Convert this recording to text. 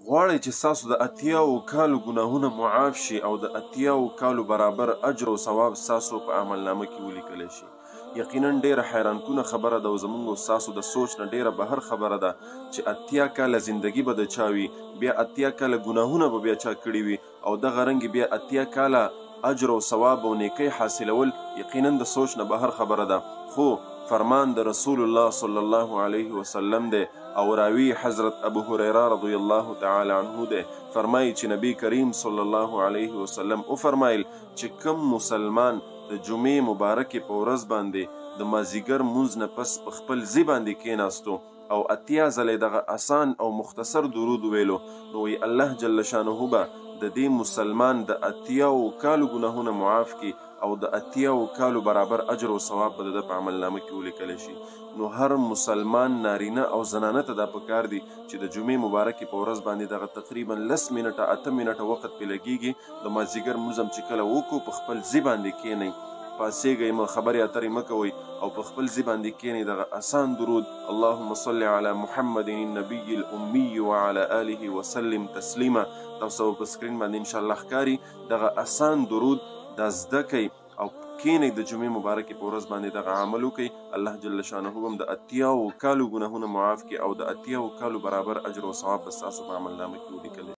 غواړئ چې ستاسو د 80 کالو ګناهونه معاف شي او د 80 کالو برابر اجر او ثواب ستاسو په عملنامه کې ولیکلی شي. یقینا ډیره حیرانکونه خبره ده او زموږ او ستاسو د سوچ نه ډیره بهر خبره ده چې 80 کاله زندگی به د چا وي، بیا 80 کاله ګناهونه به بیا چا کړي وي او دغه رنګې بیا 80 کاله اجر او ثواب او نیکۍ حاصلول یقینا د سوچ نه بهر خبره ده. خو فرمان د رسول الله صلی الله علیه وسلم دی او راوی حضرت ابو هریره رضی الله تعالی عنه دی. فرمایي چې نبی کریم صلی الله علیه وسلم او فرمایل چې کوم مسلمان د جمعې مبارکې په ورځ باندې د مازیګر مونځ نه پس په خپل ځای باندې کېناستو او 80 ځلې دغه آسان او مختصر درود ویلو، نو وی الله جل شانه به د دې مسلمان د 80 کالو ګناهونه معاف کی او د 80 کالو برابر اجر او ثواب به د په عملنامه کې ولیکل شي. نو هر مسلمان نارینه او زنانه ته دا پکار دی چې د جمعې مبارکې په ورځ باندې دغه تقریبا 10 منټه 8 منټه وخت پې لګیږي د مازدیګر مونځ هم چې کله وکړو په خپل ځای باندې کښېنئ، پاسېږئ مه، خبرې اترې مه کوئ او په خپل ځای باندې کښېنئ دغه آسان درود اللهم صل علی محمد النبي الامي وعلى آله وسلم تسلیما تاسو په سکرین باندې انشاءالله ښکاري. دغه آسان درود دا زده کوئ او کښېنئ د جمعې مبارکې په ورځ باندې دغه عمل وکړئ. الله جل شانه هم د 80 کالو ګناهونه معاف کړي او د 80 کالو برابر اجر او ثواب به ستاسو په عملنامه کې ولیکلی